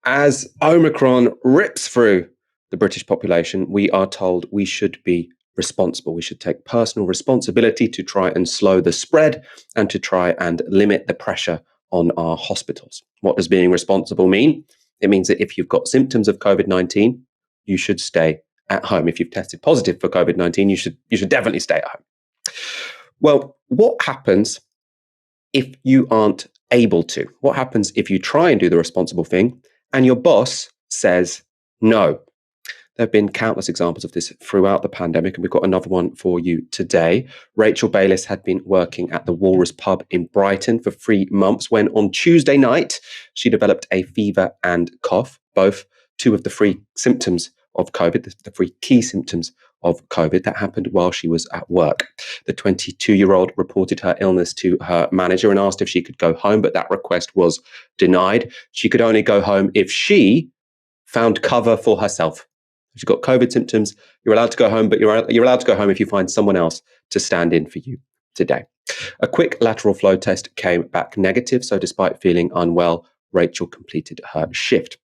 As Omicron rips through the British population, we are told we should be responsible. We should take personal responsibility to try and slow the spread and to try and limit the pressure on our hospitals. What does being responsible mean? It means that if you've got symptoms of COVID-19, you should stay at home. If you've tested positive for COVID-19, you should definitely stay at home. Well, what happens if you aren't able to? What happens if you try and do the responsible thing and your boss says no? There have been countless examples of this throughout the pandemic, and we've got another one for you today. Rachel Bayliss had been working at the Walrus pub in Brighton for 3 months when on Tuesday night, she developed a fever and cough, both two of the three symptoms of COVID, the three key symptoms of COVID that happened while she was at work. The 22-year-old reported her illness to her manager and asked if she could go home, but that request was denied. She could only go home if she found cover for herself. If you've got COVID symptoms, you're allowed to go home, but you're allowed to go home if you find someone else to stand in for you today. A quick lateral flow test came back negative, so despite feeling unwell, Rachel completed her shift.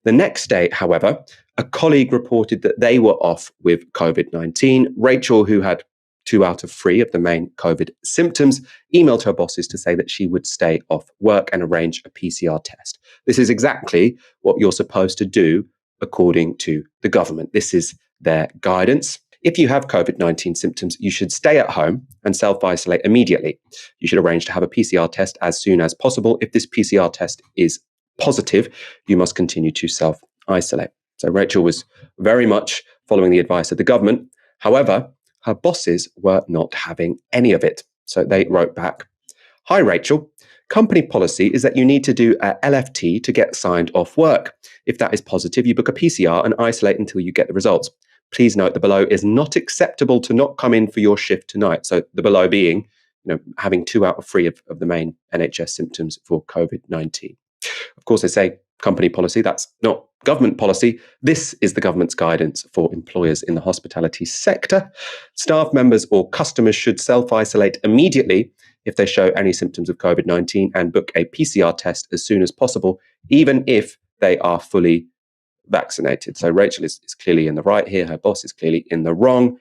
The next day, however, a colleague reported that they were off with COVID-19. Rachel, who had 2 out of 3 of the main COVID symptoms, emailed her bosses to say that she would stay off work and arrange a PCR test. This is exactly what you're supposed to do according to the government. This is their guidance. If you have COVID-19 symptoms, you should stay at home and self-isolate immediately. You should arrange to have a PCR test as soon as possible. If this PCR test is positive, you must continue to self-isolate. So Rachel was very much following the advice of the government. However, her bosses were not having any of it. So they wrote back, "Hi, Rachel. Company policy is that you need to do a LFT to get signed off work. If that is positive, you book a PCR and isolate until you get the results. Please note the below is not acceptable to not come in for your shift tonight." So the below being, having 2 out of 3 of the main NHS symptoms for COVID-19. Of course, they say company policy. That's not government policy. This is the government's guidance for employers in the hospitality sector. Staff members or customers should self-isolate immediately if they show any symptoms of COVID-19 and book a PCR test as soon as possible, even if they are fully vaccinated. So Rachel is clearly in the right here. Her boss is clearly in the wrong.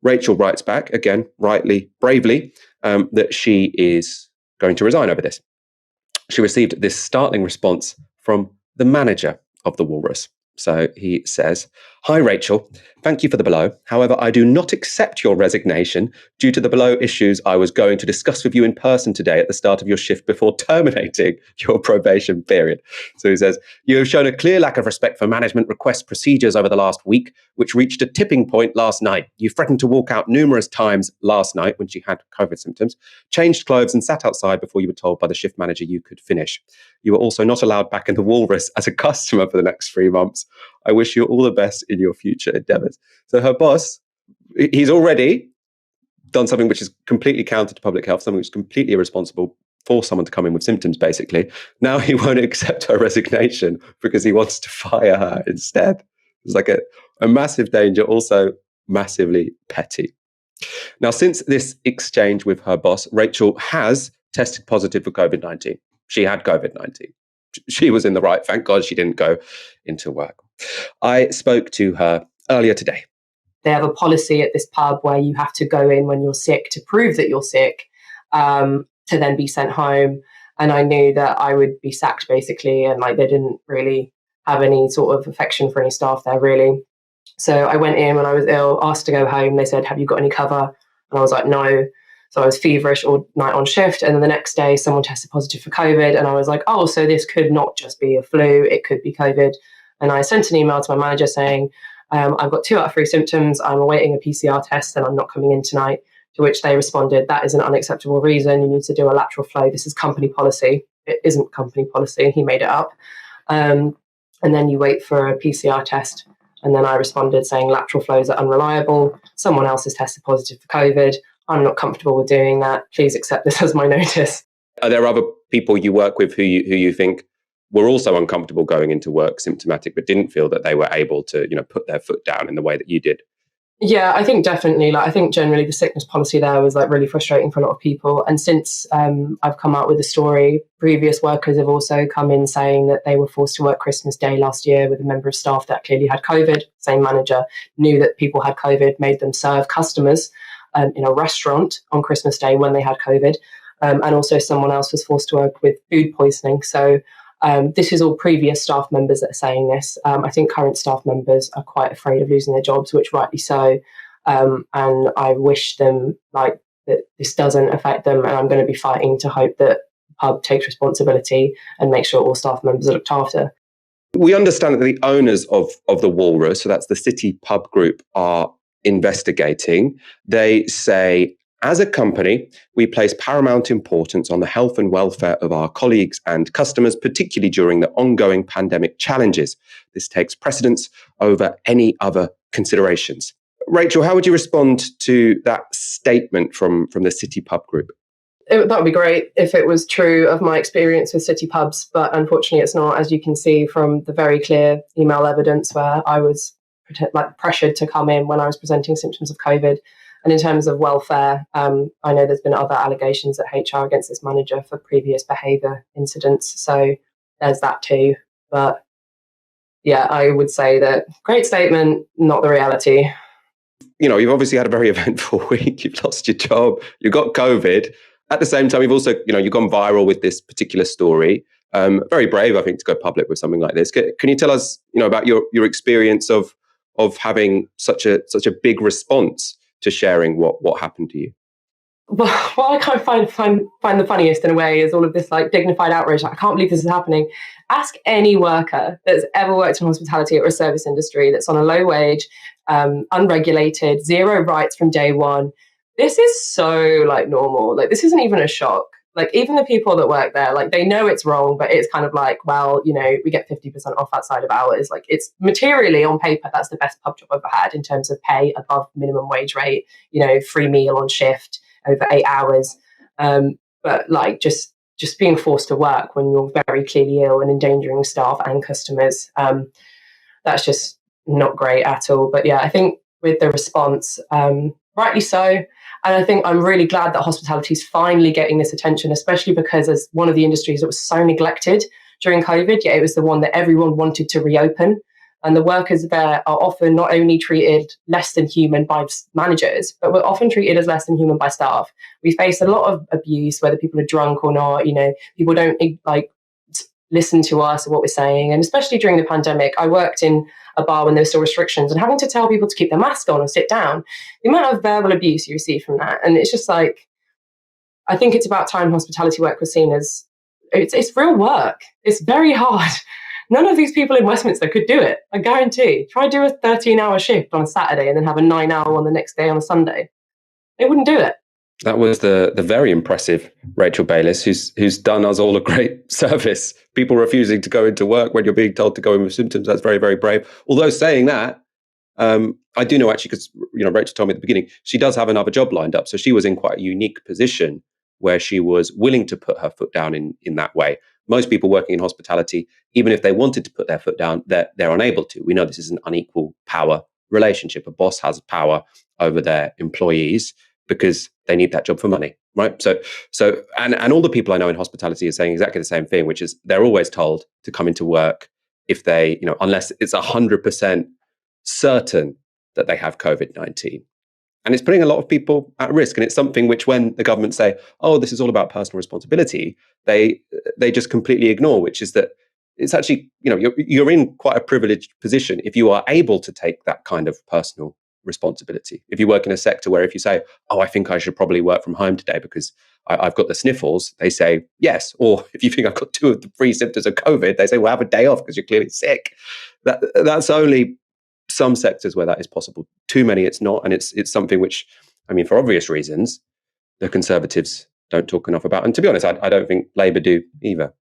Rachel writes back, again, rightly, bravely, that she is going to resign over this. She received this startling response from the manager of the Walrus. So he says, "Hi, Rachel. Thank you for the below. However, I do not accept your resignation due to the below issues I was going to discuss with you in person today at the start of your shift before terminating your probation period." So he says, "You have shown a clear lack of respect for management request procedures over the last week, which reached a tipping point last night. You threatened to walk out numerous times last night when she had COVID symptoms, changed clothes and sat outside before you were told by the shift manager you could finish. You were also not allowed back in the Walrus as a customer for the next 3 months. I wish you all the best in your future endeavors." So her boss, he's already done something which is completely counter to public health, something which is completely irresponsible for someone to come in with symptoms, basically. Now he won't accept her resignation because he wants to fire her instead. It's like a massive danger, also massively petty. Now, since this exchange with her boss, Rachel has tested positive for COVID-19. She had COVID-19. She was in the right. Thank God she didn't go into work. I spoke to her earlier today. They have a policy at this pub where you have to go in when you're sick to prove that you're sick, to then be sent home. And I knew that I would be sacked, basically, and they didn't really have any sort of affection for any staff there, really. So I went in when I was ill, asked to go home. They said, "Have you got any cover?" And I was like, "No." So I was feverish all night on shift. And then the next day, someone tested positive for COVID. And I was like, "Oh, so this could not just be a flu. It could be COVID." And I sent an email to my manager saying, "I've got 2 out of 3 symptoms. I'm awaiting a PCR test and I'm not coming in tonight." To which they responded, "That is an unacceptable reason. You need to do a lateral flow. This is company policy." It isn't company policy. He made it up. And then you wait for a PCR test. And then I responded saying lateral flows are unreliable. Someone else has tested positive for COVID. I'm not comfortable with doing that. Please accept this as my notice. Are there other people you work with who you think were also uncomfortable going into work symptomatic, but didn't feel that they were able to, put their foot down in the way that you did? Yeah, I think definitely. Like, I think generally the sickness policy there was like really frustrating for a lot of people. And since I've come out with the story, previous workers have also come in saying that they were forced to work Christmas Day last year with a member of staff that clearly had COVID. Same manager knew that people had COVID, made them serve customers in a restaurant on Christmas Day when they had COVID. And also someone else was forced to work with food poisoning. So this is all previous staff members that are saying this. I think current staff members are quite afraid of losing their jobs, which rightly so. And I wish them like that this doesn't affect them. And I'm going to be fighting to hope that the pub takes responsibility and make sure all staff members are looked after. We understand that the owners of the Walrus, so that's the City Pub Group, are investigating. They say, as a company, we place paramount importance on the health and welfare of our colleagues and customers, particularly during the ongoing pandemic challenges. This takes precedence over any other considerations. Rachel, how would you respond to that statement from the City Pub Group? That would be great if it was true of my experience with city pubs, but unfortunately it's not, as you can see from the very clear email evidence where I was pressured to come in when I was presenting symptoms of COVID. And in terms of welfare, I know there's been other allegations at HR against this manager for previous behaviour incidents. So there's that too. But yeah, I would say that great statement, not the reality. You know, you've obviously had a very eventful week. You've lost your job. You've got COVID. At the same time, you've also, you've gone viral with this particular story. Very brave, I think, to go public with something like this. Can you tell us, about your experience of having such a big response to sharing what happened to you? Well, what I kind of find the funniest in a way is all of this like dignified outrage. Like, I can't believe this is happening. Ask any worker that's ever worked in hospitality or a service industry that's on a low wage, unregulated, zero rights from day one. This is so like normal. Like, this isn't even a shock. Like, even the people that work there, like, they know it's wrong, but it's kind of like, well, we get 50% off outside of hours. Like, it's materially on paper, that's the best pub job I've ever had in terms of pay above minimum wage rate, free meal on shift over 8 hours. But like, just being forced to work when you're very clearly ill and endangering staff and customers, that's just not great at all. But yeah, I think with the response, rightly so. And I think I'm really glad that hospitality is finally getting this attention, especially because as one of the industries that was so neglected during COVID, yet it was the one that everyone wanted to reopen. And the workers there are often not only treated less than human by managers, but we're often treated as less than human by staff. We face a lot of abuse, whether people are drunk or not. People don't listen to us or what we're saying. And especially during the pandemic, I worked in a bar when there were still restrictions, and having to tell people to keep their mask on and sit down, the amount of verbal abuse you receive from that. And it's just like, I think it's about time hospitality work was seen as, it's real work. It's very hard. None of these people in Westminster could do it, I guarantee. Try do a 13-hour shift on a Saturday and then have a 9-hour one the next day on a Sunday. They wouldn't do it. That was the very impressive Rachel Bayliss, who's done us all a great service. People refusing to go into work when you're being told to go in with symptoms. That's very, very brave. Although saying that, I do know actually, because Rachel told me at the beginning, she does have another job lined up. So she was in quite a unique position where she was willing to put her foot down in that way. Most people working in hospitality, even if they wanted to put their foot down, they're unable to. We know this is an unequal power relationship. A boss has power over their employees because they need that job for money, right? So and all the people I know in hospitality are saying exactly the same thing, which is they're always told to come into work if they, unless it's 100% certain that they have COVID-19. And it's putting a lot of people at risk. And it's something which, when the government say, oh, this is all about personal responsibility, they just completely ignore, which is that it's actually, you're in quite a privileged position if you are able to take that kind of personal responsibility. If you work in a sector where if you say, oh, I think I should probably work from home today because I've got the sniffles, they say yes. Or if you think I've got 2 of the 3 symptoms of COVID, they say, well, have a day off because you're clearly sick. That's only some sectors where that is possible. Too many, it's not. And it's something which, for obvious reasons, the Conservatives don't talk enough about. And to be honest, I don't think Labour do either.